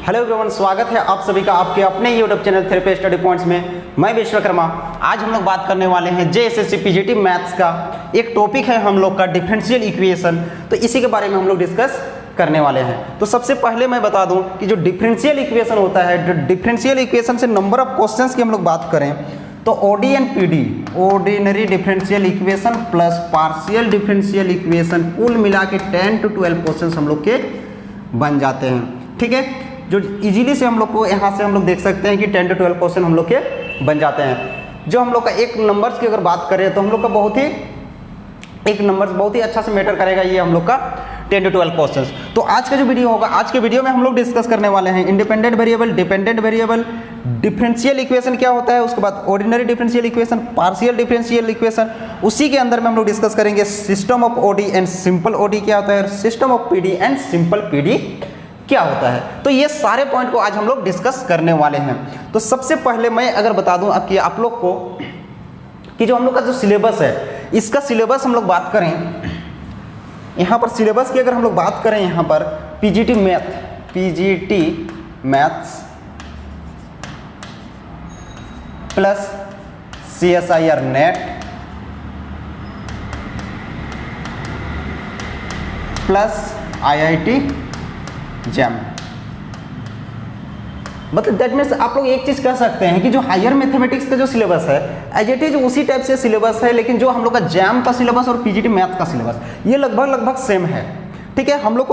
Hello everyone, स्वागत है आप सभी का आपके अपने YouTube channel therapy study points में। मैं विश्वकर्मा। आज हम लोग बात करने वाले हैं जेएसएससी पीजीटी मैथ्स का एक टॉपिक है हम लोग का डिफरेंशियल इक्वेशन। तो इसी के बारे में हम लोग डिस्कस करने वाले हैं। तो सबसे पहले मैं बता दूं कि जो डिफरेंशियल इक्वेशन होता है, डिफरेंशियल इक्वेशन से नंबर ऑफ क्वेश्चंस की हम लोग बात करें तो OD and PD, ordinary differential equation plus partial differential equation, कुल मिला के 10 to 12 क्वेश्चंस हम लोग के बन जाते हैं। ठीक है, जो इजीली से हम लोग को यहाँ से हम लोग देख सकते हैं कि 10 to 12 क्वेश्चन हम लोग के बन जाते हैं। जो हम लोग का एक नंबर्स की अगर बात करें तो हम लोग का एक नंबर्स बहुत ही अच्छा से मैटर करेगा ये हम लोग का 10 to 12 क्वेश्चंस। तो आज का जो वीडियो होगा, आज के वीडियो में हम लोग डिस्कस करने वाले हैं independent variable, dependent variable, differential equation क्या होता है, उसके बाद ordinary differential equation, partial differential equation. उसी के अंदर में हम लोग डिस्कस करेंगे system of OD and simple OD क्या होता है, system of PD and simple PD क्या होता है। तो ये सारे पॉइंट को आज हम लोग डिस्कस करने वाले हैं। तो सबसे पहले मैं अगर बता दूं अब कि आप लोग को कि जो हम लोग का जो सिलेबस है, इसका सिलेबस हम लोग बात करें, यहाँ पर सिलेबस की अगर हम लोग बात करें, यहाँ पर PGT maths plus CSIR net plus IIT jam. मतलब दैट मीन्स आप लोग एक चीज कह सकते हैं कि जो हायर मैथमेटिक्स का जो सिलेबस है एज इट इज उसी टाइप से सिलेबस है, लेकिन जो हम लोग का जैम का सिलेबस और पीजीटी मैथ का सिलेबस ये लगभग सेम है। ठीक है, हम लोग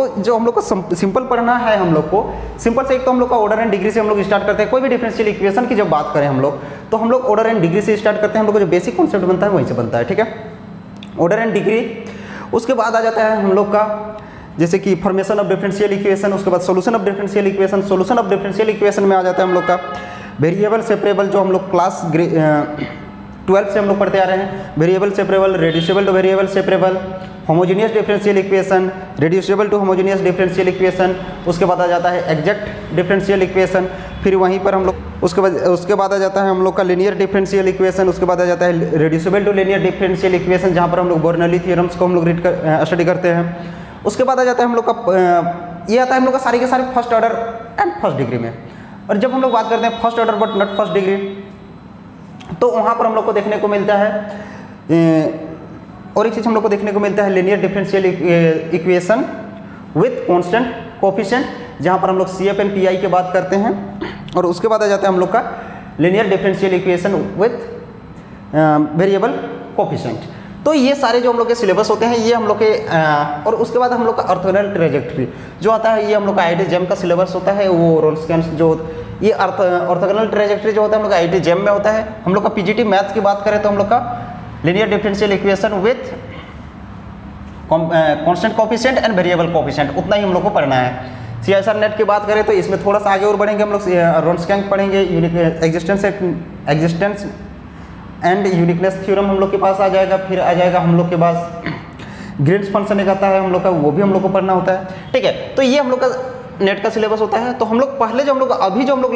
को सिंपल पढ़ना है। हम लोग को सिंपल से एक तो हम लोग का ऑर्डर एंड डिग्री से हम लोग स्टार्ट करते हैं। कोई भी डिफरेंशियल इक्वेशन की जब बात करें हम लोग तो हम लोग ऑर्डर एंड डिग्री से स्टार्ट करते हैं। हम लोग को जो बेसिक कॉन्सेप्ट बनता है वहीं से बनता है। ठीक है, ऑर्डर एंड डिग्री, उसके बाद आ जाता है हम लोग का जैसे कि फॉर्मेशन ऑफ डिफरेंशियल इक्वेशन, उसके बाद solution of differential equation. Solution of differential equation में आ जाता है हम लोग का वेरिएबल सेपरेबल, जो हम लोग क्लास 12 से हम लोग पढ़ते आ रहे हैं। Variable separable, reducible to variable separable, homogeneous differential equation, reducible to homogeneous differential equation. उसके बाद आ जाता है एग्जैक्ट डिफरेंशियल इक्वेशन। फिर वहीं पर हम लोग उसके बाद आ जाता है हम लोग का लीनियर डिफरेंशियल इक्वेशन। उसके बाद आ जाता है reducible to linear differential equation, जहाँ पर हम लोग बर्नौली थ्योरम्स को हम लोग स्टडी करते हैं। उसके बाद आ जाता है हम लोग का ये आता है हम लोग का सारे के सारे first order and first degree में। और जब हम लोग बात करते हैं first order but not first degree, तो वहाँ पर हम लोग को देखने को मिलता है और एक चीज़ हम लोग को देखने को मिलता है linear differential equation with constant coefficient, जहाँ पर हम लोग CF एंड PI की बात करते हैं। और उसके बाद आ जाता है हम लोग का linear differential equation with variable coefficient. तो ये सारे जो हम लोग के सिलेबस होते हैं ये हम लोग के और उसके बाद हम लोग का ऑर्थोगोनल ट्रेजेक्टरी जो आता है, ये हम लोग का IIT जैम का सिलेबस होता है। वो रोल्स जो ये ऑर्थोगोनल ट्रेजेक्टरी जो होता है हम लोग का IIT जैम में होता है। हम लोग का पीजीटी मैथ्स की बात करें तो हम लोग का linear differential equation with constant coefficient and variable coefficient, उतना ही हम लोग को पढ़ना है। CSIR नेट की बात करें तो इसमें थोड़ा सा आगे और बढ़ेंगे हम लोग, रोन्सकैंक पढ़ेंगे, एग्जिस्टेंस एंड यूनिकनेस थ्योरम हम लोग के पास आ जाएगा। फिर आ जाएगा हम लोग के पास ग्रीन्स फंक्शन एक आता है हम लोग का, वो भी हम लोग को पढ़ना होता है। ठीक है, तो ये हम लोग का नेट का सिलेबस होता है। तो हम लोग पहले जो हम लोग अभी जो हम लोग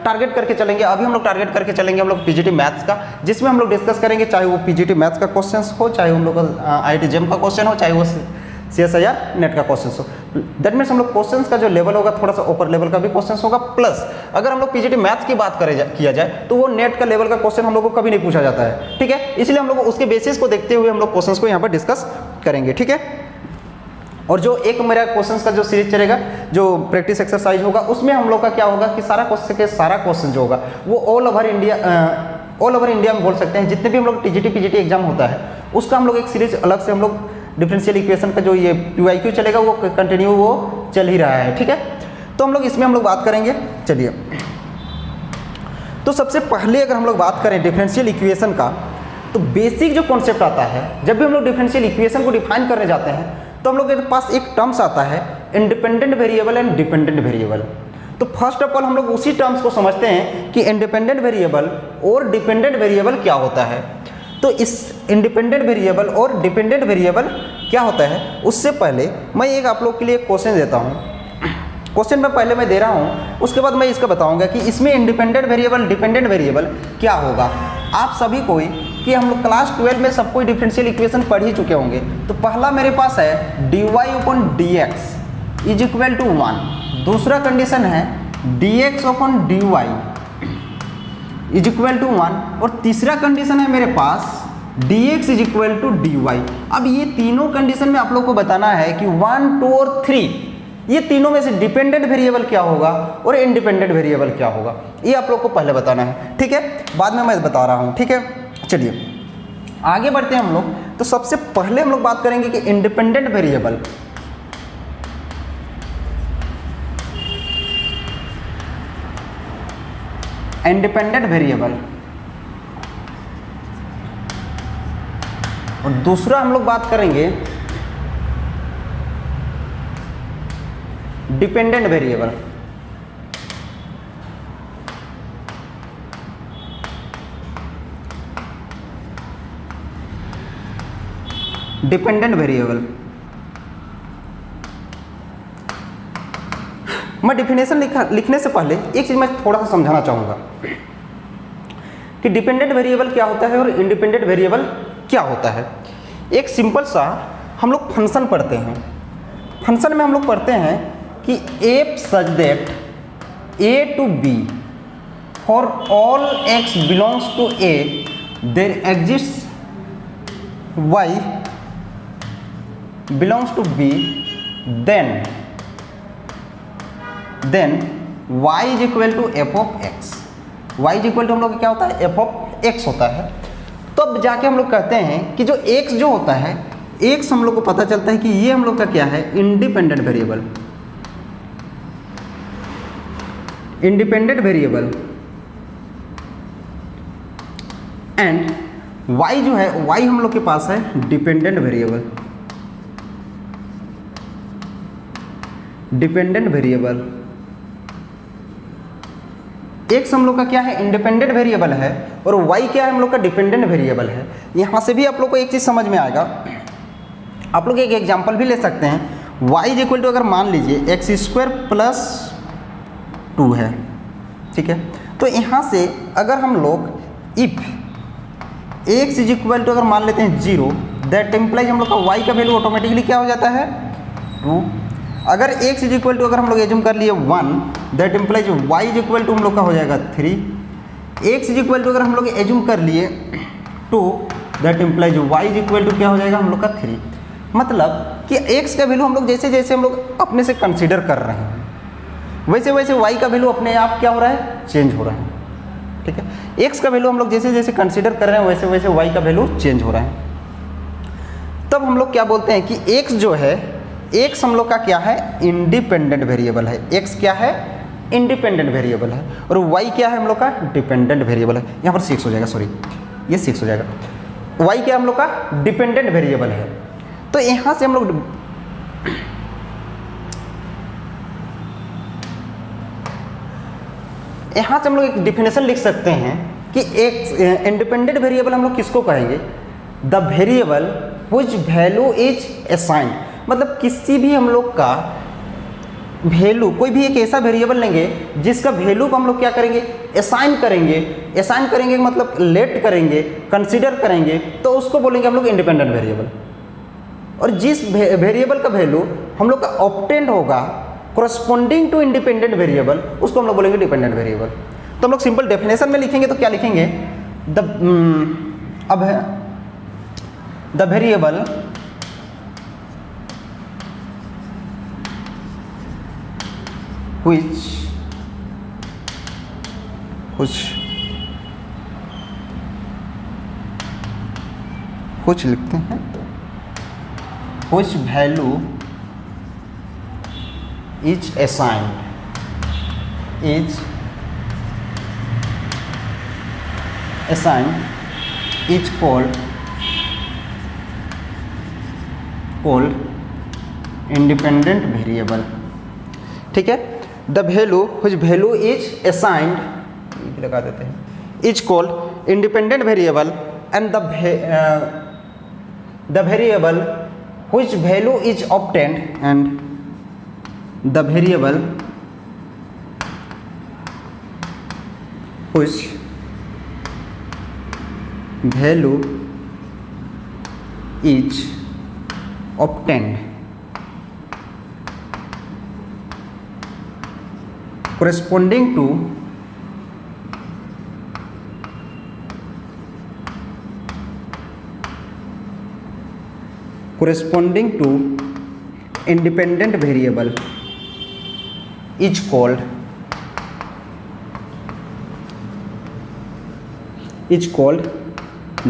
टारगेट करके चलेंगे, अभी हम लोग टारगेट करके चलेंगे हम लोग पीजीटी मैथ्स का, जिसमें हम लोग डिस्कस करेंगे चाहे वो पीजीटी मैथ्स का क्वेश्चन हो, चाहे हम लोग का IIT जैम का क्वेश्चन हो, चाहे वो CSIR नेट का क्वेश्चन हो। दैट मीन्स हम लोग क्वेश्चंस का जो लेवल होगा थोड़ा सा ऊपर लेवल का भी क्वेश्चंस होगा। प्लस अगर हम लोग पीजीटी मैथ्स की बात किया जाए तो वो नेट का लेवल का क्वेश्चन हम लोग को कभी नहीं पूछा जाता है। ठीक है, इसलिए हम लोग उसके बेसिस को देखते हुए हम लोग क्वेश्चंस को यहाँ पर डिस्कस करेंगे। ठीक है, और जो एक मेरा क्वेश्चंस का जो सीरीज चलेगा, जो प्रैक्टिस एक्सरसाइज होगा, उसमें हम लोग का क्या होगा कि सारा क्वेश्चन जो होगा वो ऑल ओवर इंडिया में बोल सकते हैं। जितने भी हम लोग टीजीटी पीजीटी एग्जाम होता है उसका हम लोग एक सीरीज अलग से हम लोग डिफरेंशियल इक्वेशन का जो ये PYQ चलेगा वो कंटिन्यू वो चल ही रहा है। ठीक है, तो हम लोग इसमें हम लोग बात करेंगे। चलिए, तो सबसे पहले अगर हम लोग बात करें डिफरेंशियल इक्वेशन का, तो बेसिक जो कॉन्सेप्ट आता है जब भी हम लोग डिफरेंशियल इक्वेशन को डिफाइन करने जाते हैं तो हम लोग के पास एक टर्म्स आता है independent variable and dependent variable. तो फर्स्ट ऑफ ऑल हम लोग उसी टर्म्स को समझते हैं कि इंडिपेंडेंट वेरिएबल और डिपेंडेंट वेरिएबल क्या होता है। तो इस इंडिपेंडेंट वेरिएबल और डिपेंडेंट वेरिएबल क्या होता है, उससे पहले मैं एक आप लोग के लिए क्वेश्चन देता हूँ। क्वेश्चन में पहले मैं दे रहा हूँ, उसके बाद मैं इसका बताऊँगा कि इसमें इंडिपेंडेंट वेरिएबल डिपेंडेंट वेरिएबल क्या होगा। आप सभी कोई कि हम लोग क्लास 12 में सब कोई डिफरेंशियल इक्वेशन पढ़ ही चुके होंगे। तो पहला मेरे पास है dy/dx इज इक्वल टू 1, दूसरा कंडीशन है dx upon dy is equal to 1, और तीसरा कंडीशन है मेरे पास dx is equal to dy। अब ये तीनों कंडीशन में आप लोग को बताना है कि 1, 2 और 3 ये तीनों में से डिपेंडेंट वेरिएबल क्या होगा और इंडिपेंडेंट वेरिएबल क्या होगा, ये आप लोग को पहले बताना है, ठीक है। बाद में मैं बता रहा हूँ, ठीक है। चलिए आगे बढ़ते हैं हम लोग। तो सबसे पहले हम लोग बात करेंगे कि इंडिपेंडेंट वेरिएबल। इंडिपेंडेंट वेरिएबल और दूसरा हम लोग बात करेंगे डिपेंडेंट वेरिएबल। डिपेंडेंट वेरिएबल मैं डिफिनेशन लिखने से पहले एक चीज मैं थोड़ा सा समझाना चाहूंगा कि डिपेंडेंट वेरिएबल क्या होता है और इंडिपेंडेंट वेरिएबल क्या होता है। एक सिंपल सा हम लोग फंक्शन पढ़ते हैं। फंक्शन में हम लोग पढ़ते हैं कि f such that a to b for all x belongs to a there exists y belongs to b, then y is equal to f of x। y is equal to हम लोग क्या होता है, f of x होता है। तब जाके हम लोग कहते हैं कि जो x जो होता है, x हम लोग को पता चलता है कि ये हम लोग का क्या है, independent variable. Independent variable and y जो है, y हम लोग के पास है dependent variable. Dependent variable x हम लोग का क्या है, इंडिपेंडेंट वेरिएबल है, और y क्या है हम लोग का, डिपेंडेंट वेरिएबल है। यहां से भी आप लोग को एक चीज समझ में आएगा। आप लोग एक एग्जांपल भी ले सकते हैं। y इज इक्वल टू अगर मान लीजिए x स्क्वायर प्लस 2 है, ठीक है। तो यहां से अगर हम लोग if x is equal to अगर मान लेते हैं 0, दैट इम्प्लाइज हम लोग का y का वैल्यू ऑटोमेटिकली क्या हो जाता है, 2। अगर x इज इक्वल टू अगर हम लोग एज्यूम कर लिए 1, that implies y is equal to हम लोग का हो जाएगा 3। x इज इक्वल टू अगर हम लोग एज्यूम कर लिए 2, that implies y is equal to क्या हो जाएगा हम लोग का 3। मतलब कि x का वैल्यू हम लोग जैसे जैसे हम लोग अपने से कंसीडर कर रहे हैं, वैसे वैसे y का वैल्यू अपने आप क्या हो रहा है, चेंज हो रहा है, ठीक है। x का वैल्यू हम लोग जैसे जैसे कंसीडर कर रहे हैं, वैसे वैसे y का वैल्यू चेंज हो रहा है। तब हम लोग क्या बोलते हैं कि x जो है, x हम लोग का क्या है, इंडिपेंडेंट वेरिएबल है। x क्या है, इंडिपेंडेंट वेरिएबल है, और y क्या है हम लोग का, डिपेंडेंट वेरिएबल है। यहाँ पर 6 हो जाएगा, सॉरी ये 6 हो जाएगा। y क्या हम लोग का, डिपेंडेंट वेरिएबल है। तो यहाँ से हम लोग एक डिफिनेशन लिख सकते हैं कि एक इंडिपेंडेंट वेरिएबल हम लोग किसको कहेंगे, the variable which value is assigned. मतलब किसी भी हम लोग का वैल्यू, कोई भी एक ऐसा वेरिएबल लेंगे जिसका वैल्यू को हम लोग क्या करेंगे, असाइन करेंगे। असाइन करेंगे मतलब लेट करेंगे, कंसीडर करेंगे, तो उसको बोलेंगे हम लोग इंडिपेंडेंट वेरिएबल। और जिस वेरिएबल का वैल्यू हम लोग का ऑब्टेंड होगा कोरस्पॉन्डिंग टू इंडिपेंडेंट वेरिएबल, उसको हम लोग बोलेंगे डिपेंडेंट वेरिएबल। तो हम लोग सिंपल डेफिनेशन में लिखेंगे तो क्या लिखेंगे, द वेरिएबल which लिखते हैं, which value is assigned is called independent variable, ठीक है। The value which value is assigned लगा देते हैं, is called independent variable, and the variable which value is obtained, and the variable which value is obtained corresponding to independent variable is called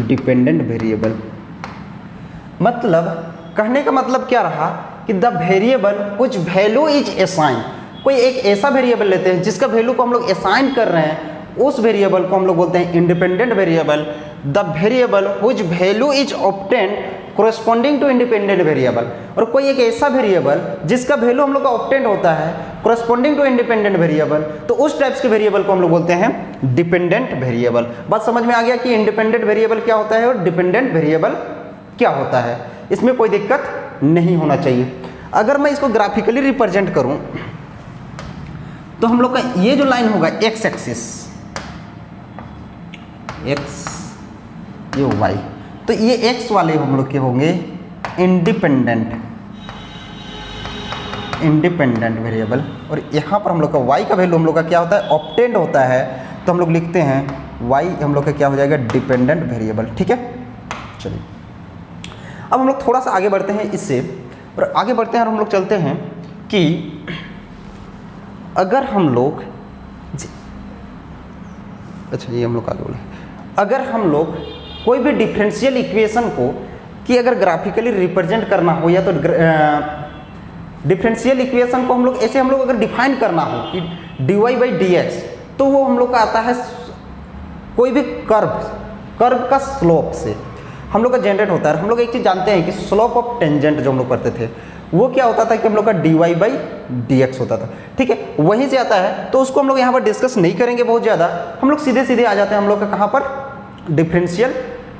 dependent variable. मतलब कहने का मतलब क्या रहा कि द वेरिएबल कुछ वैल्यू इज असाइन, कोई एक ऐसा वेरिएबल लेते हैं जिसका वैल्यू को हम लोग असाइन कर रहे हैं, उस वेरिएबल को हम लोग बोलते हैं independent variable. The variable which value is obtained corresponding to independent variable, और कोई एक ऐसा वेरिएबल जिसका वैल्यू हम लोग का ऑब्टेंड होता है कोरस्पॉन्डिंग टू इंडिपेंडेंट वेरिएबल, तो उस टाइप्स के वेरिएबल को हम लोग बोलते हैं डिपेंडेंट वेरिएबल। बात समझ में आ गया कि इंडिपेंडेंट वेरिएबल क्या होता है और डिपेंडेंट वेरिएबल क्या होता है, इसमें कोई दिक्कत नहीं होना चाहिए। अगर मैं इसको ग्राफिकली रिप्रेजेंट करूं तो हम लोग का ये जो लाइन होगा एक्स एक्सिस, एक्स ये वाई, तो ये एक्स वाले हम लोग के होंगे इंडिपेंडेंट वेरिएबल, और यहाँ पर हम लोग का वाई का वैल्यू हम लोग का क्या होता है ऑब्टेंड होता है, तो हम लोग लिखते हैं वाई हम लोग का क्या हो जाएगा डिपेंडेंट वेरिएबल। ठीक है, चलिए अब हम लोग थोड़ा सा आगे बढ़ते हैं इससे, और आगे बढ़ते हैं और हम लोग चलते हैं कि अगर हम लोग अच्छा ये हम लोग आगे बोले, अगर हम लोग कोई भी डिफरेंशियल इक्वेशन को कि अगर ग्राफिकली रिप्रेजेंट करना हो, या तो डिफरेंशियल इक्वेशन को हम लोग ऐसे हम लोग अगर डिफाइन करना हो कि dy बाई डी एक्स, तो वो हम लोग का आता है कोई भी कर्व का स्लोप से हम लोग का जनरेट होता है। हम लोग एक चीज़ जानते हैं कि स्लोप ऑफ टेंजेंट जो हम लोग करते थे वो क्या होता था कि हम लोग का dy बाई डी एक्स होता था। ठीक है, वहीं से आता है, तो उसको हम लोग यहाँ पर डिस्कस नहीं करेंगे बहुत ज़्यादा, हम लोग सीधे सीधे आ जाते हैं हम लोग का कहाँ पर डिफरेंशियल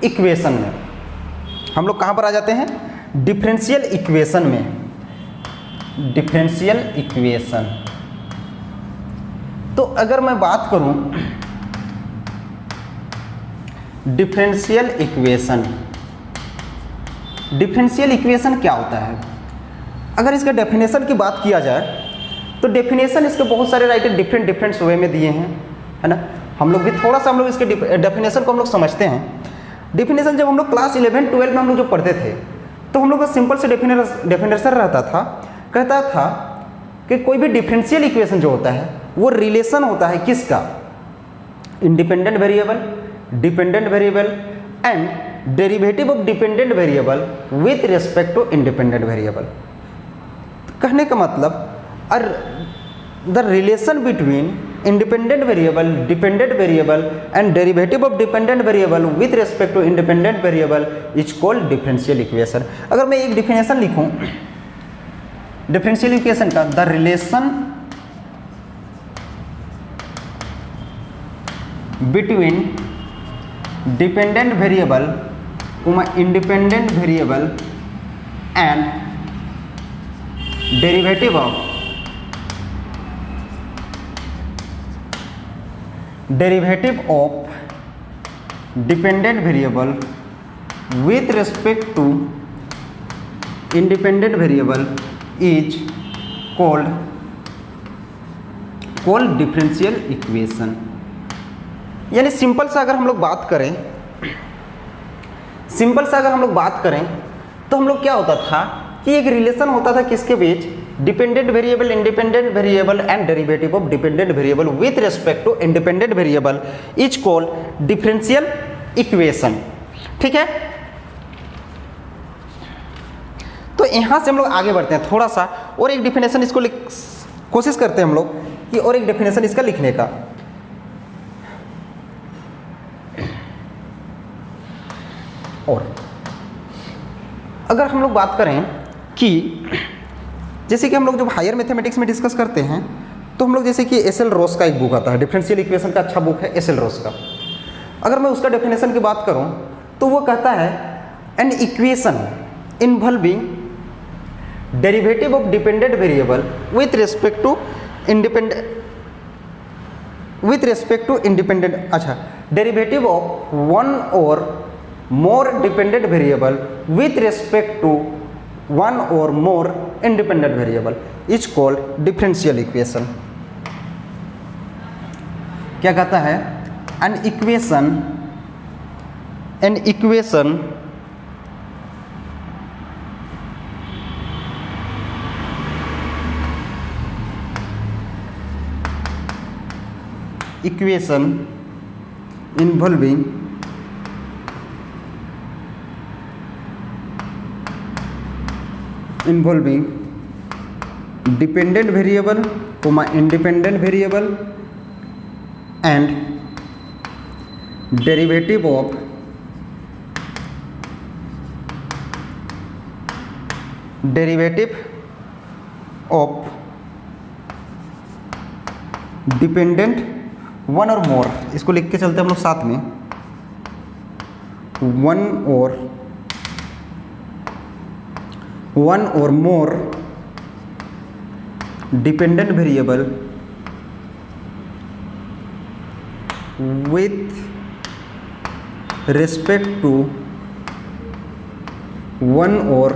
इक्वेशन में। हम लोग कहाँ पर आ जाते हैं डिफरेंशियल इक्वेशन में, डिफरेंशियल इक्वेशन। तो अगर मैं बात करूं डिफरेंशियल इक्वेशन क्या होता है, अगर इसका डेफिनेशन की बात किया जाए तो डेफिनेशन इसके बहुत सारे राइटर डिफरेंट वे में दिए हैं, है ना। हम लोग भी थोड़ा सा हम लोग इसके डेफिनेशन को हम लोग समझते हैं। डेफिनेशन जब हम लोग क्लास 11-12 में हम लोग जो पढ़ते थे, तो हम लोग का सिंपल से डेफिनेशन रहता था, कहता था कि कोई भी डिफरेंशियल इक्वेशन जो होता है वो रिलेशन होता है किसका, independent variable, dependent variable and derivative of dependent variable with respect to independent variable. कहने का मतलब the relation between independent variable, dependent variable and derivative of dependent variable with respect to independent variable is called differential equation। अगर मैं एक definition लिखूं differential equation का, the relation between dependent variable, independent variable and derivative of dependent variable with respect to independent variable is called differential equation। यानी simple सा अगर हम लोग बात करें तो हम लोग क्या होता था कि एक रिलेशन होता था किसके बीच, dependent variable, independent variable and derivative of dependent variable with respect to independent variable is called differential equation. ठीक है, तो यहां से हम लोग आगे बढ़ते हैं थोड़ा सा, और एक डिफिनेशन इसको कोशिश करते हैं हम लोग कि और एक डिफिनेशन इसका लिखने का। और अगर हम लोग बात करें कि जैसे कि हम लोग जब हायर मैथमेटिक्स में डिस्कस करते हैं, तो हम लोग जैसे कि एस एल रोस का एक बुक आता है, डिफरेंशियल इक्वेशन का अच्छा बुक है एस एल रोस का। अगर मैं उसका डेफिनेशन की बात करूं तो वो कहता है an equation involving derivative of dependent variable with respect to independent अच्छा डेरिवेटिव ऑफ वन और more dependent variable with respect to one or more independent variable is called differential equation। क्या कहता है, an equation involving dependent variable, independent variable and derivative of dependent one और मोर, इसको लिख के चलते हम लोग साथ में, वन और more dependent variable with respect to one or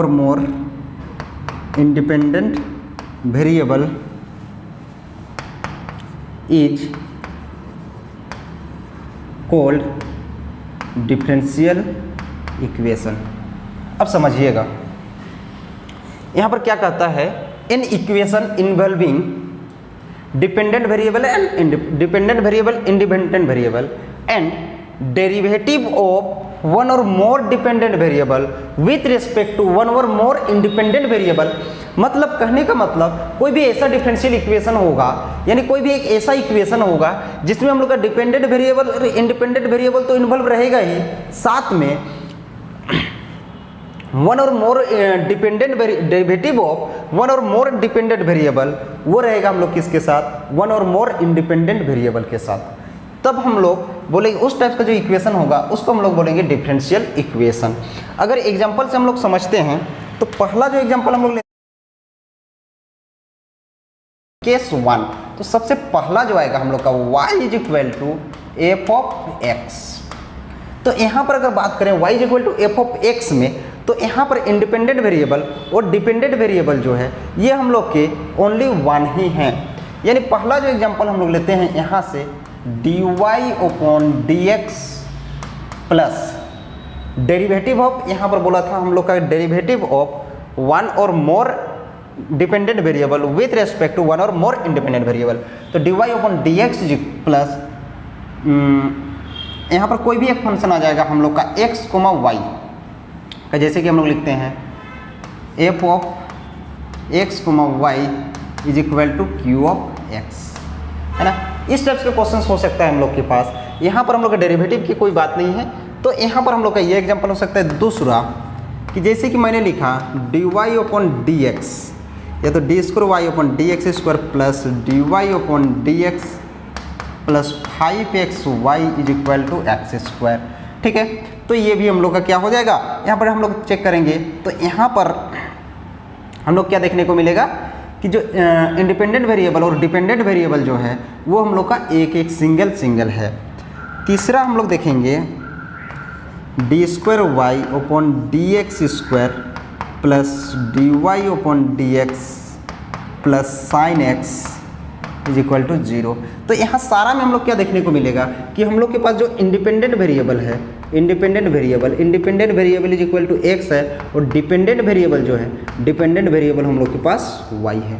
more independent variable is called differential equation। अब समझिएगा यहाँ पर क्या कहता है, an equation involving dependent variable and independent variable and derivative of one और more dependent variable with respect to one और more independent variable. मतलब कहने का मतलब कोई भी ऐसा डिफरेंशियल इक्वेशन होगा, यानी कोई भी एक ऐसा इक्वेशन होगा जिसमें हम लोग का डिपेंडेंट वेरिएबल और इंडिपेंडेंट वेरिएबल तो इन्वॉल्व रहेगा ही, साथ में वन और more dependent derivative of one और मोर डिपेंडेंट वेरिएबल, वो रहेगा हम लोग किसके साथ, वन और मोर इंडिपेंडेंट वेरिएबल के साथ। तब हम लोग बोलेंगे उस टाइप का जो इक्वेशन होगा उसको हम लोग बोलेंगे डिफरेंशियल इक्वेशन। अगर एग्जांपल से हम लोग समझते हैं तो पहला जो एग्जांपल हम लोग लेते हैं केस 1, तो सबसे पहला जो आएगा हम लोग का y is equal to f of x. तो यहाँ पर अगर बात करें y is equal to f of x में, तो यहाँ पर इंडिपेंडेंट वेरिएबल और डिपेंडेंट वेरिएबल जो है ये हम लोग के ओनली वन ही हैं। यानी पहला जो एग्जांपल हम लोग लेते हैं यहाँ से dy upon dx plus derivative of, यहाँ पर बोला था हम लोग का डेरिवेटिव ऑफ वन और more dependent variable with respect to one और मोर इंडिपेंडेंट वेरिएबल। तो dy अपॉन dx प्लस यहाँ पर कोई भी एक फंक्शन आ जाएगा हम लोग का x, y का, जैसे कि हम लोग लिखते हैं f of x, y is equal to q of x, है ना। इस टाइप के क्वेश्चन हो सकता है हम लोग के पास। यहाँ पर हम लोग का डेरिवेटिव की कोई बात नहीं है, तो यहाँ पर हम लोग का ये एग्जांपल हो सकता है दूसरा कि जैसे कि मैंने लिखा dy अपॉन dx, या तो d square y upon d x square plus d y upon d x plus 5xy is equal to x square, ठीक है। तो ये भी हम लोग का क्या हो जाएगा, यहाँ पर हम लोग चेक करेंगे तो यहाँ पर हम लोग क्या देखने को मिलेगा कि जो इंडिपेंडेंट वेरिएबल और डिपेंडेंट वेरिएबल जो है वो हम लोग का एक एक सिंगल है। तीसरा हम लोग देखेंगे d square y upon d x square plus d y upon d x plus sine x is equal to 0। तो यहाँ सारा में हम लोग क्या देखने को मिलेगा कि हम लोग के पास जो इंडिपेंडेंट वेरिएबल है, independent variable is equal to x है, और डिपेंडेंट वेरिएबल जो है, डिपेंडेंट वेरिएबल हम लोग के पास y है।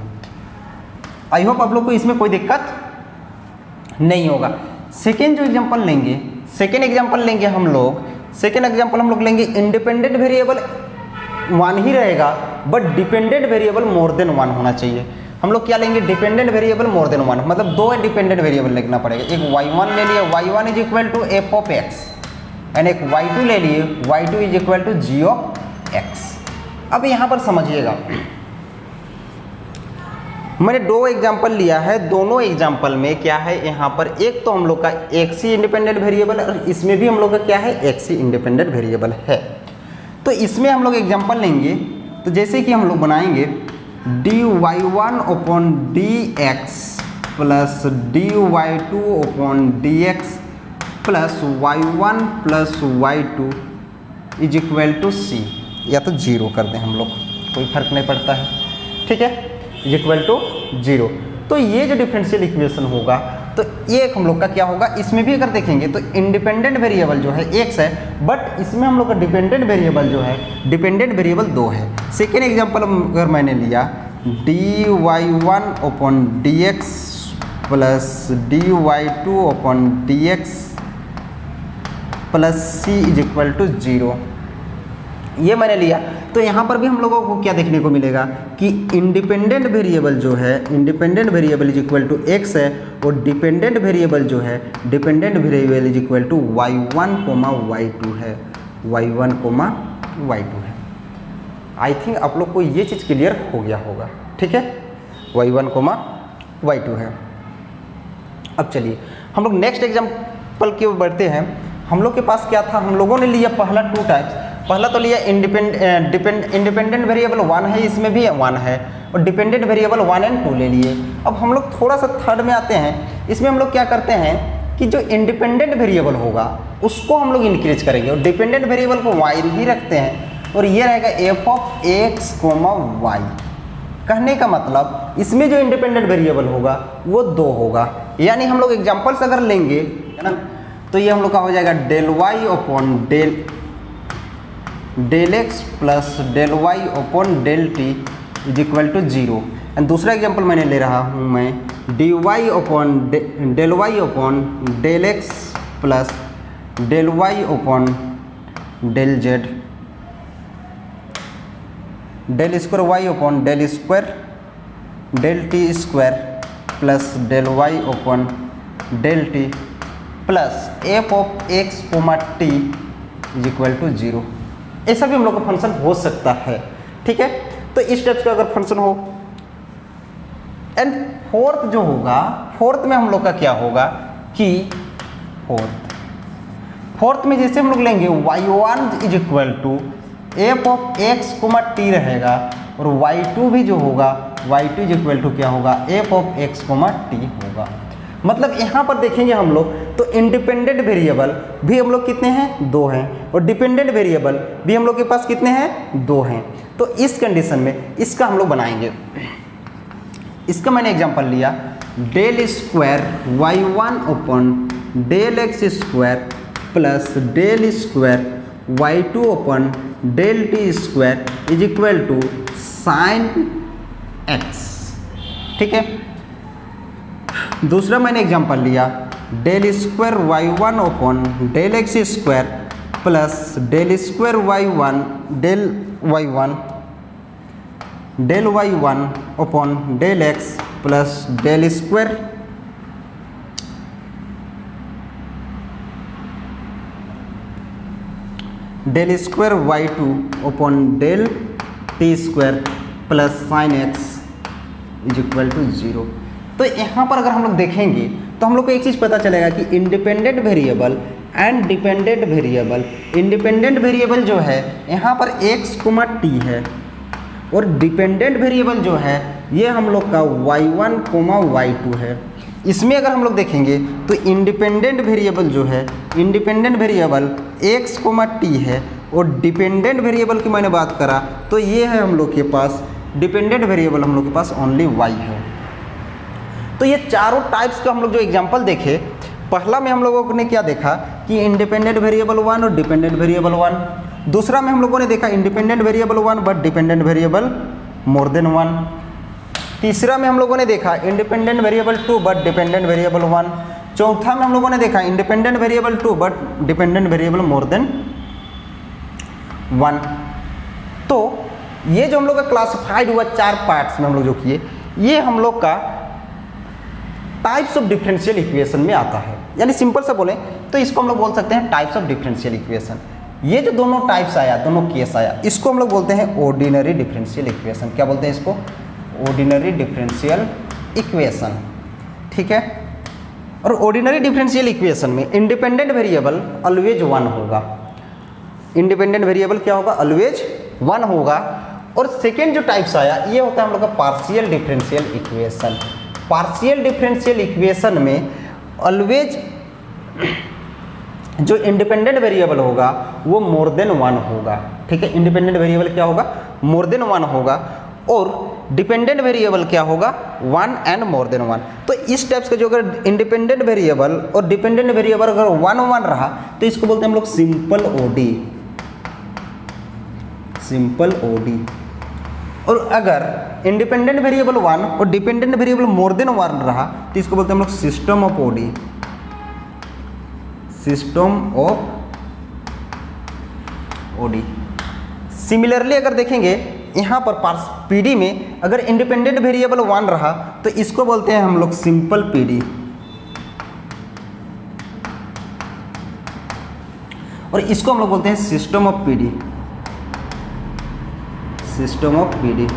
आई होप आप लोग को इसमें कोई दिक्कत नहीं होगा। सेकेंड एग्जाम्पल लेंगे हम लोग लेंगे इंडिपेंडेंट वेरिएबल वन ही रहेगा but dependent variable more than one होना चाहिए। हम लोग क्या लेंगे, dependent variable more than one, मतलब दो डिपेंडेंट वेरिएबल लिखना पड़ेगा। एक y1 ले लिए, y1 is equal to f of x, and एक y2 ले लिए, y2 is equal to g of x. अब यहाँ पर समझिएगा, मैंने दो एग्जाम्पल लिया है, दोनों एग्जाम्पल में क्या है, यहाँ पर एक तो हम लोग का एक्स ही इंडिपेंडेंट वेरिएबल और इसमें भी हम लोग का क्या है, एक्स ही इंडिपेंडेंट वेरिएबल है। तो इसमें हम लोग एग्जाम्पल लेंगे, तो जैसे कि हम लोग बनाएंगे dy1 upon dx plus dy2 upon dx plus y1 plus y2 is equal to c, या तो 0 कर दें हम लोग, कोई फर्क नहीं पड़ता है, ठीक है। Is equal to 0। तो ये जो डिफरेंशियल इक्वेशन होगा तो ये हम लोग का क्या होगा, इसमें भी अगर देखेंगे तो इंडिपेंडेंट वेरिएबल जो है x है, बट इसमें हम लोग का डिपेंडेंट वेरिएबल जो है, डिपेंडेंट वेरिएबल 2 है। सेकेंड एग्जांपल अगर मैंने लिया dy1 upon dx plus dy2 upon dx plus c is equal to 0, ये मैंने लिया। तो यहाँ पर भी हम लोगों को क्या देखने को मिलेगा कि इंडिपेंडेंट वेरिएबल जो है, independent variable is equal to x है, और डिपेंडेंट वेरिएबल जो है, dependent variable is equal to y1 y2 है, y1 y2 है। आई थिंक आप लोग को ये चीज़ क्लियर हो गया होगा, ठीक है, y1 y2 है। अब चलिए हम लोग नेक्स्ट एग्जाम्पल की ओर बढ़ते हैं। हम लोग के पास क्या था, हम लोगों ने लिया पहला 2 टाइप्स। पहला तो लिया इंडिपेंडेंट वेरिएबल 1 है, इसमें भी 1 है, और डिपेंडेंट वेरिएबल 1 एंड 2 ले लिए। अब हम लोग थोड़ा सा थर्ड में आते हैं। इसमें हम लोग क्या करते हैं कि जो इंडिपेंडेंट वेरिएबल होगा उसको हम लोग इंक्रीज करेंगे और डिपेंडेंट वेरिएबल को वाई ही रखते हैं, और ये रहेगा f of x comma y. कहने का मतलब इसमें जो इंडिपेंडेंट वेरिएबल होगा वो 2 होगा। यानी हम लोग एग्जाम्पल्स अगर लेंगे है ना, तो ये हम लोग का हो जाएगा del y upon del x plus del y upon del t is equal to 0। And दूसरा एग्जांपल मैंने ले रहा हूँ मैं d y upon del y upon del x plus del y upon del z, del square y upon del square del t square plus del y upon del t plus f of x comma t is equal to 0। ऐसा भी हम लोग का function हो सकता है, ठीक है। तो इस टाइप का अगर फंक्शन हो। एंड फोर्थ जो होगा, फोर्थ में हम लोग का क्या होगा कि फोर्थ में जैसे हम लोग लेंगे y1 is equal to f of x comma t रहेगा, और y2 भी जो होगा y2 इज इक्वल टू क्या होगा, f of x comma t होगा। मतलब यहाँ पर देखेंगे हम लोग तो इंडिपेंडेंट वेरिएबल भी हम लोग कितने हैं, 2 हैं, और डिपेंडेंट वेरिएबल भी हम लोग के पास कितने हैं, 2 हैं। तो इस कंडीशन में इसका हम लोग बनाएंगे। इसका मैंने एग्जांपल लिया del square y1 upon del x square plus del square y2 upon del t square is equal to sine x, ठीक है। दूसरा मैंने एग्जांपल लिया del square y1 upon del x square plus del square y1 del y1 upon del x plus del square y2 upon del t square plus sine x is equal to 0। तो यहाँ पर अगर हम लोग देखेंगे तो हम लोग को एक चीज़ पता चलेगा कि independent variable and dependent variable, independent variable जो है यहाँ पर x कोमा टी है, और डिपेंडेंट वेरिएबल जो है ये हम लोग का y1 कोमा y2 है। इसमें अगर हम लोग देखेंगे तो इंडिपेंडेंट वेरिएबल जो है, independent variable x comma t है, और डिपेंडेंट वेरिएबल की मैंने बात करा तो ये है हम लोग के पास डिपेंडेंट वेरिएबल हम लोग के पास ओनली y है। तो ये चारों टाइप्स का हम लोग जो एग्जांपल देखे, पहला में हम लोगों ने क्या देखा कि इंडिपेंडेंट वेरिएबल 1 और डिपेंडेंट वेरिएबल 1। दूसरा में हम लोगों ने देखा independent variable 1 but dependent variable more than 1। तीसरा में हम लोगों ने देखा independent variable 2 but dependent variable 1। चौथा में हम लोगों ने देखा independent variable 2 but dependent variable more than 1। तो ये जो हम लोग का क्लासिफाइड हुआ 4 पार्ट्स में हम लोग जो किए, ये हम लोग का टाइप्स ऑफ डिफरेंशियल इक्वेशन में आता है। यानी सिंपल से बोले तो इसको हम लोग बोल सकते हैं टाइप्स ऑफ डिफरेंशियल इक्वेशन। ये जो दोनों टाइप्स आया, दोनों केस आया, इसको हम लोग बोलते हैं ऑर्डिनरी डिफरेंशियल इक्वेशन। क्या बोलते हैं इसको, ऑर्डिनरी डिफरेंशियल इक्वेशन, ठीक है। और ऑर्डिनरी डिफरेंशियल इक्वेशन में इंडिपेंडेंट वेरिएबल ऑलवेज 1 होगा। इंडिपेंडेंट वेरिएबल क्या होगा, ऑलवेज 1 होगा। और सेकेंड जो टाइप्स आया ये होता है हम लोग का partial differential equation. Partial differential equation में ऑलवेज जो इंडिपेंडेंट वेरिएबल होगा वो मोर देन 1 होगा, ठीक है। इंडिपेंडेंट वेरिएबल क्या होगा, मोर देन 1 होगा। और डिपेंडेंट वेरिएबल क्या होगा, 1 एंड मोर देन 1। तो इस टाइप्स का जो अगर इंडिपेंडेंट वेरिएबल और डिपेंडेंट वेरिएबल अगर 1 1 रहा तो इसको बोलते हैं हम लोग सिंपल ओडी, सिंपल ओडी। और अगर इंडिपेंडेंट वेरिएबल 1 और डिपेंडेंट वेरिएबल मोर देन 1 रहा तो इसको बोलते हैं हम लोग system of OD, system of OD. Similarly अगर देखेंगे यहाँ पर पीडी में अगर इंडिपेंडेंट वेरिएबल 1 रहा तो इसको बोलते हैं हम लोग सिंपल पीडी, और इसको हम लोग बोलते हैं system of PD, system of PD.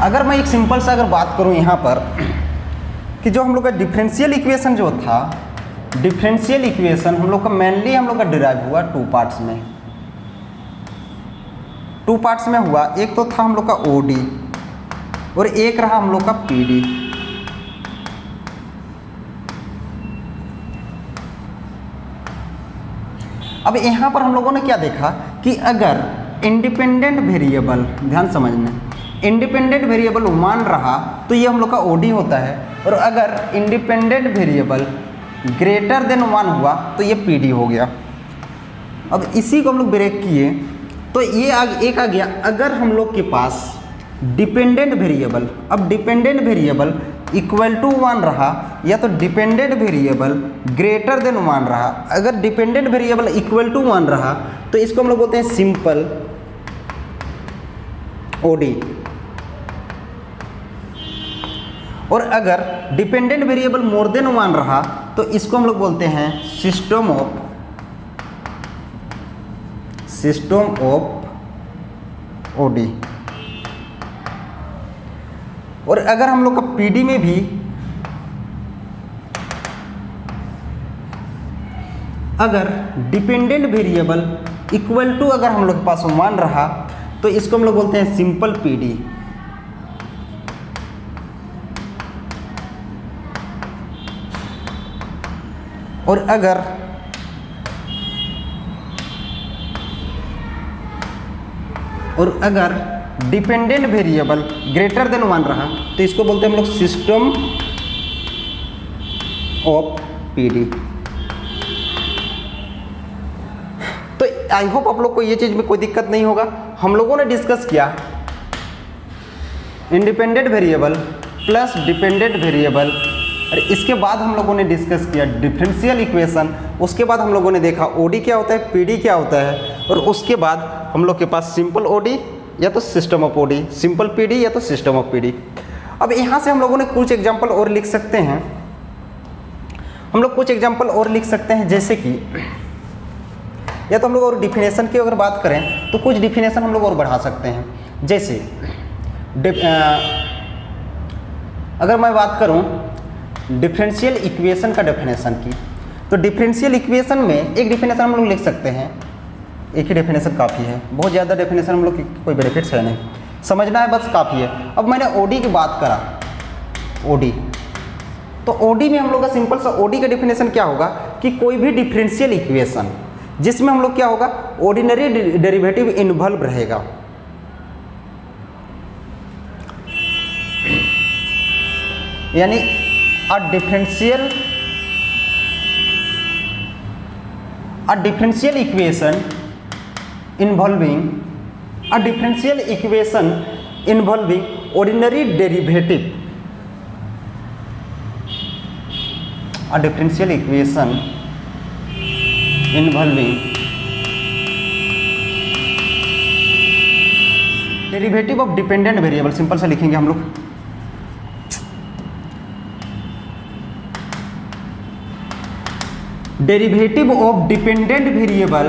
अगर मैं एक सिंपल सा अगर बात करूं यहाँ पर कि जो हम लोग का डिफरेंशियल इक्वेशन जो था, डिफरेंशियल इक्वेशन हम लोग का मेनली हम लोग का डिराइव हुआ 2 पार्ट्स में, 2 पार्ट्स में हुआ। एक तो था हम लोग का ओडी और एक रहा हम लोग का पीडी। अब यहाँ पर हम लोगों ने क्या देखा कि अगर इंडिपेंडेंट वेरिएबल, ध्यान समझना, इंडिपेंडेंट वेरिएबल 1 रहा तो ये हम लोग का ओडी होता है, और अगर इंडिपेंडेंट वेरिएबल ग्रेटर देन 1 हुआ तो ये पीडी हो गया। अब इसी को हम लोग ब्रेक किए तो ये एक आ गया, अगर हम लोग के पास डिपेंडेंट वेरिएबल, अब डिपेंडेंट वेरिएबल इक्वल टू 1 रहा या तो डिपेंडेंट वेरिएबल ग्रेटर देन 1 रहा। अगर डिपेंडेंट वेरिएबल इक्वल टू 1 रहा तो इसको हम लोग बोलते हैं सिंपल ओडी, और अगर डिपेंडेंट वेरिएबल मोर देन 1 रहा तो इसको हम लोग बोलते हैं सिस्टम ऑफ ओडी। और अगर हम लोग का पीडी में भी अगर डिपेंडेंट वेरिएबल इक्वल टू अगर हम लोग के पास 1 रहा तो इसको हम लोग बोलते हैं सिंपल पीडी, और अगर डिपेंडेंट वेरिएबल ग्रेटर देन 1 रहा तो इसको बोलते हैं हम लोग सिस्टम ऑफ पीडी। तो आई होप आप लोग को ये चीज़ में कोई दिक्कत नहीं होगा। हम लोगों ने डिस्कस किया independent variable plus dependent variable, और इसके बाद हम लोगों ने डिस्कस किया डिफरेंशियल इक्वेशन। उसके बाद हम लोगों ने देखा ओडी क्या होता है, पीडी क्या होता है, और उसके बाद हम लोग के पास सिंपल ओडी या तो system of OD, simple PD या तो सिस्टम ऑफ पीडी। अब यहाँ से हम लोगों ने कुछ एग्जांपल और लिख सकते हैं, हम लोग कुछ एग्जांपल और लिख सकते हैं, जैसे कि या तो हम लोग और डिफिनेशन की अगर बात करें तो कुछ डिफिनेशन हम लोग और बढ़ा सकते हैं। जैसे अगर मैं बात करूं डिफरेंशियल इक्वेशन का डेफिनेशन की, तो डिफरेंशियल इक्वेशन में एक डिफिनेशन हम लोग लिख सकते हैं, एक ही डेफिनेशन काफ़ी है, बहुत ज़्यादा डेफिनेशन हम लोग की कोई बेनिफिट्स है नहीं, समझना है बस काफ़ी है। अब मैंने ओडी की बात करा, ओडी, तो ओडी में हम लोग का सिंपल सा ओडी का डेफिनेशन क्या होगा कि कोई भी डिफरेंशियल इक्वेशन जिसमें हम लोग क्या होगा ऑर्डिनरी डेरिवेटिव इन्वॉल्व रहेगा, यानी a differential equation involving ordinary derivative, a differential equation involving derivative of dependent variable, simple सा लिखेंगे हम लोग, derivative of dependent variable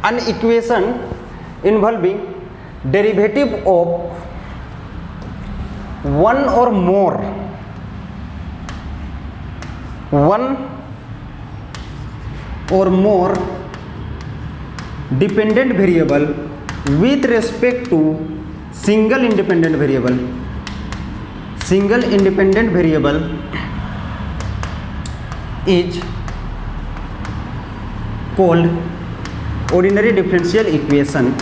an equation involving derivative of one or more dependent variable with respect to single independent variable is called ordinary differential equation.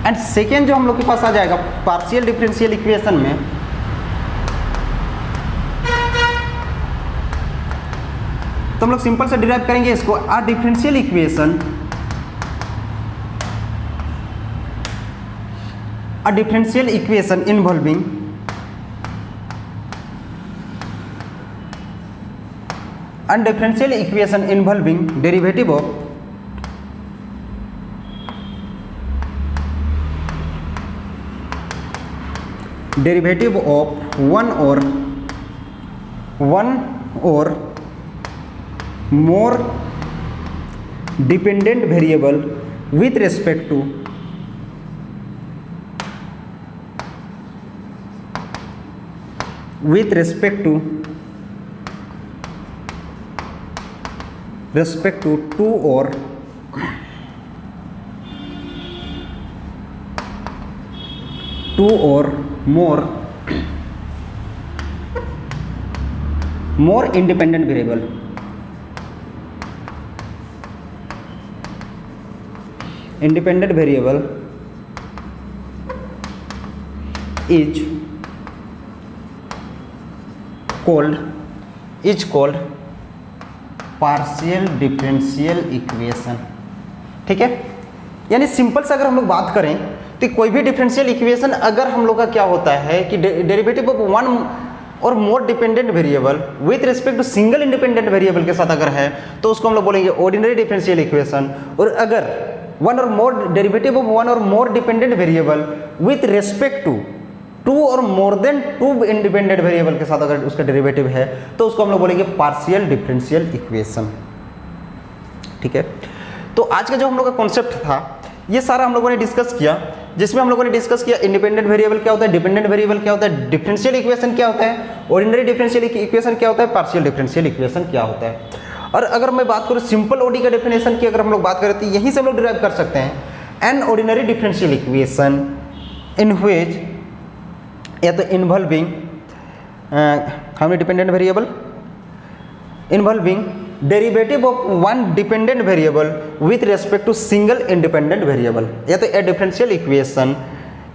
And second जो हम लोग के पास आ जाएगा partial differential equation में, तो हम लोग सिंपल से डिराइव करेंगे इसको, अ differential equation, a differential equation involving and differential equation involving derivative of one or more dependent variable with respect to two or more independent variable is called partial differential equation. ठीक है, यानी simple से अगर हम लोग बात करें तो कोई भी डिफरेंशियल इक्वेशन अगर हम लोग का क्या होता है कि डेरिवेटिव ऑफ वन और more dependent variable with respect to single independent variable के साथ अगर है तो उसको हम लोग बोलेंगे ऑर्डिनरी डिफरेंशियल इक्वेशन। और अगर वन और मोर डेरिवेटिव ऑफ वन और more dependent variable with respect to two or more than two independent variable के साथ अगर उसका डेरिवेटिव है तो उसको हम लोग बोलेंगे पार्शियल डिफरेंशियल इक्वेशन। ठीक है, तो आज का जो हम लोग का कॉन्सेप्ट था ये सारा हम लोगों ने डिस्कस किया, जिसमें हम लोगों ने डिस्कस किया इंडिपेंडेंट वेरिएबल क्या होता है, डिपेंडेंट वेरिएबल क्या होता है, डिफरेंशियल इक्वेशन क्या होता है, ऑर्डिनरी डिफरेंशियल इक्वेशन क्या होता है, पार्शियल डिफरेंशियल इक्वेशन क्या होता है। और अगर मैं बात करूँ सिंपल ओडी का डेफिनेशन की अगर हम लोग बात करें तो यहीं से हम लोग डिराइव कर सकते हैं, an ordinary differential equation in which या तो इन्वॉल्विंग हमने dependent variable involving derivative of one dependent variable with respect to single independent variable, या तो a differential equation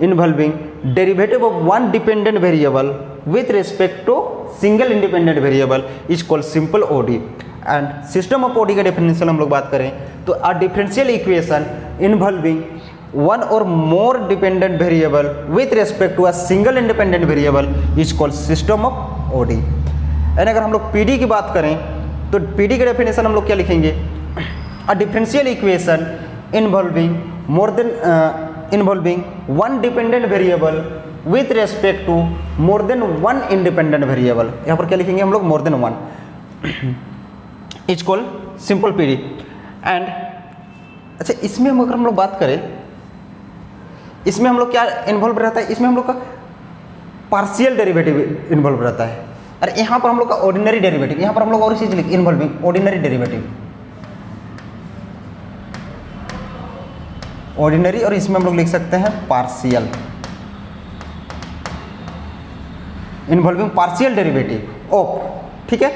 involving derivative of one dependent variable with respect to single independent variable is called simple ODE. And system of ODE का definition हम लोग बात करें तो a differential equation involving one or more dependent variable with respect to a single independent variable is called system of OD। And अगर हम लोग PD की बात करें तो PD का डेफिनेशन हम लोग क्या लिखेंगे, a differential equation involving one dependent variable with respect to more than one independent variable, यहाँ पर क्या लिखेंगे हम लोग more than one is called simple PD। And अच्छा इसमें अगर हम लोग बात करें इसमें हम लोग क्या इन्वॉल्व रहता है, इसमें हम लोग का पार्शियल डेरिवेटिव इन्वॉल्व रहता है। और यहाँ पर हम लोग का ऑर्डिनरी डेरिवेटिव, यहाँ पर हम लोग और चीज लिख इन्वॉल्विंग ऑर्डिनरी डेरिवेटिव, ऑर्डिनरी, और इसमें हम लोग लिख सकते हैं partial, involving partial derivative of. ठीक है,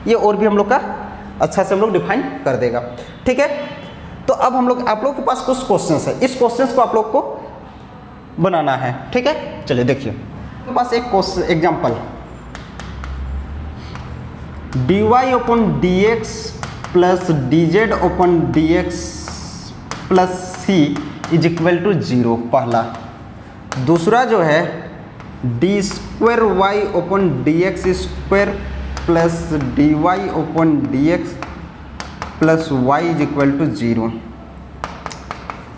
ये और भी हम लोग का अच्छा से हम लोग डिफाइन कर देगा। ठीक है, तो अब हम लोग आप लोग के पास कुछ क्वेश्चंस है, इस क्वेश्चंस को आप लोग को बनाना है। ठीक है, चलिए देखिए मेरे पास एक question example, dy upon dx plus dz upon dx plus c is equal to 0 पहला। दूसरा जो है d square y upon dx square plus dy upon dx plus y is equal to 0।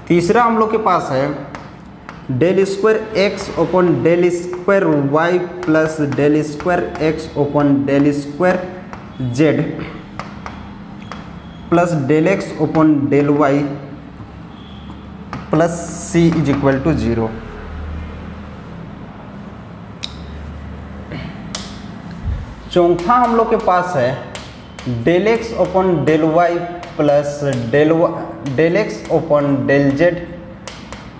तीसरा हम लोग के पास है del square x upon del square y plus del square x upon del square z plus del x upon del y plus C is equal to 0। चौथा हम लोग के पास है del x upon del y plus del x upon del z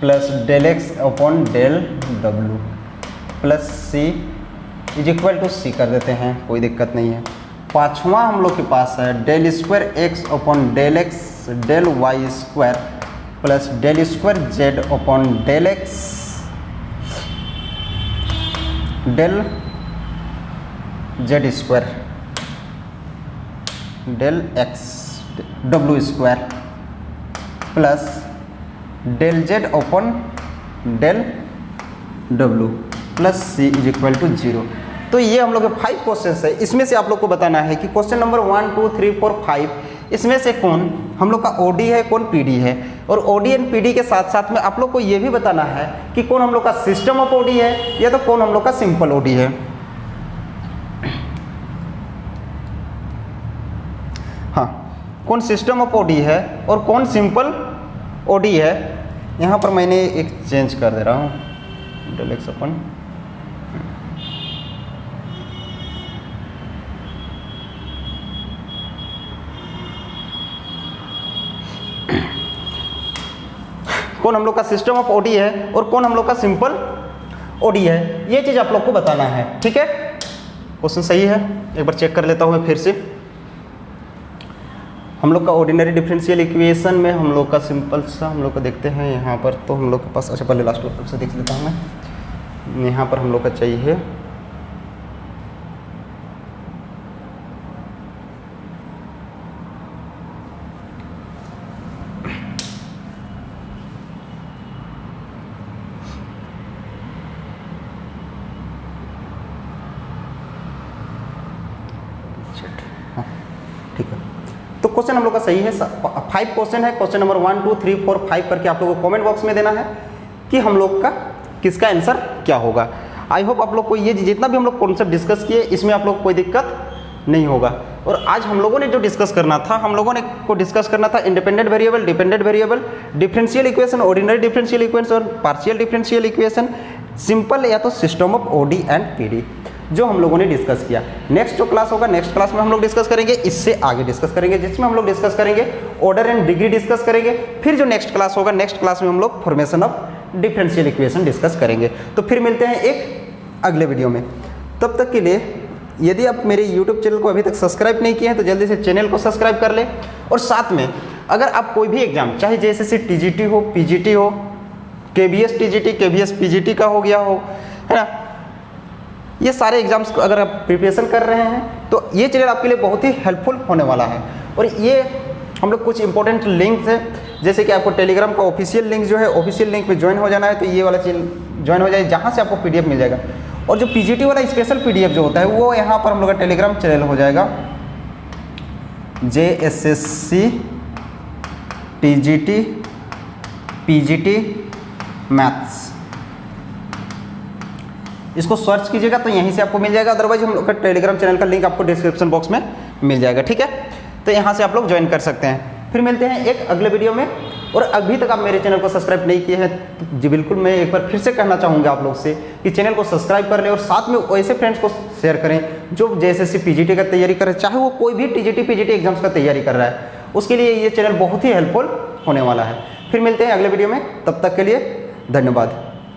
plus del x upon del W plus C is equal to c कर देते हैं, कोई दिक्कत नहीं है। पाँचवा हम लोग के पास है del square x upon del X del Y square plus del square Z upon del X del Z square del X W square plus del Z upon del W plus C is equal to 0। तो ये हम लोग के 5 question है, इसमें से आप लोग को बताना है कि क्वेश्चन नंबर 1 2 3 4 5 इसमें से कौन हम लोग का ओडी है, कौन पीडी है। और ओडी एंड पीडी के साथ साथ में आप लोग को ये भी बताना है कि कौन हम लोग का सिस्टम ऑफ ओडी है या तो कौन हम लोग का सिंपल ओडी है। हाँ, कौन सिस्टम ऑफ ओडी है और कौन सिंपल ओडी है। यहाँ पर मैंने एक चेंज कर दे रहा हूँ, डेल एक्स अपन कौन हम लोग का सिस्टम ऑफ ओडी है और कौन हम लोग का सिंपल ओडी है, ये चीज़ आप लोग को बताना है। ठीक है, क्वेश्चन सही है, एक बार चेक कर लेता हूँ मैं फिर से। हम लोग का ऑर्डिनरी डिफरेंशियल इक्वेशन में हम लोग का सिंपल सा हम लोग को देखते हैं यहाँ पर। तो हम लोग के पास, अच्छा पहले लास्ट पेपर से देख लेता हूँ मैं। यहाँ पर हम लोग का चाहिए तो क्वेश्चन हम लोग का सही है। 5 क्वेश्चन है, क्वेश्चन नंबर 1 2 3 4 5 करके आप लोगों को कमेंट बॉक्स में देना है कि हम लोग का किसका आंसर क्या होगा। आई होप आप लोग को ये जितना भी हम लोग कॉन्सेप्ट डिस्कस किए इसमें आप लोग को कोई दिक्कत नहीं होगा। और आज हम लोगों ने जो डिस्कस करना था, हम लोगों ने को डिस्कस करना था independent variable, dependent variable, differential equation, ordinary differential equation और पार्शियल डिफरेंशियल इक्वेशन, सिंपल या तो system of OD and PD, जो हम लोगों ने डिस्कस किया। नेक्स्ट जो क्लास होगा, नेक्स्ट क्लास में हम लोग डिस्कस करेंगे, इससे आगे डिस्कस करेंगे, जिसमें हम लोग डिस्कस करेंगे ऑर्डर एंड डिग्री डिस्कस करेंगे। फिर जो नेक्स्ट क्लास होगा, नेक्स्ट क्लास में हम लोग formation of differential equation discuss करेंगे। तो फिर मिलते हैं एक अगले वीडियो में। तब तक के लिए यदि आप मेरे YouTube चैनल को अभी तक सब्सक्राइब नहीं किए हैं तो जल्दी से चैनल को सब्सक्राइब कर लें। और साथ में अगर आप कोई भी एग्जाम, चाहे जैसे टीजीटी हो, पीजीटी हो, केबीएस टीजीटी, केबीएस पीजीटी का हो गया हो, है ना, ये सारे एग्जाम्स को अगर आप प्रिपरेशन कर रहे हैं तो ये चैनल आपके लिए बहुत ही हेल्पफुल होने वाला है। और ये हम लोग कुछ इंपॉर्टेंट लिंक्स हैं, जैसे कि आपको टेलीग्राम का ऑफिशियल लिंक जो है, ऑफिशियल लिंक में ज्वाइन हो जाना है, तो ये वाला चैनल ज्वाइन हो जाए, जहाँ से आपको पीडीएफ मिल जाएगा। और जो पीजीटी वाला स्पेशल पीडीएफ जो होता है वो यहाँ पर हम लोग का टेलीग्राम चैनल हो जाएगा, JSSC TGT PGT मैथ्स। इसको सर्च कीजिएगा तो यहीं से आपको मिल जाएगा, अदरवाइज हम लोग का टेलीग्राम चैनल का लिंक आपको डिस्क्रिप्शन बॉक्स में मिल जाएगा। ठीक है, तो यहाँ से आप लोग ज्वाइन कर सकते हैं। फिर मिलते हैं एक अगले वीडियो में। और अभी तक आप मेरे चैनल को सब्सक्राइब नहीं किए हैं तो जी बिल्कुल मैं एक बार फिर से कहना चाहूँगा आप लोग से कि चैनल को सब्सक्राइब कर लें और साथ में ऐसे फ्रेंड्स को शेयर करें जो JSSC PGT का तैयारी कर रहे हैं, चाहे वो कोई भी TGT PGT एग्जाम्स का तैयारी कर रहा है, उसके लिए ये चैनल बहुत ही हेल्पफुल होने वाला है। फिर मिलते हैं अगले वीडियो में, तब तक के लिए धन्यवाद।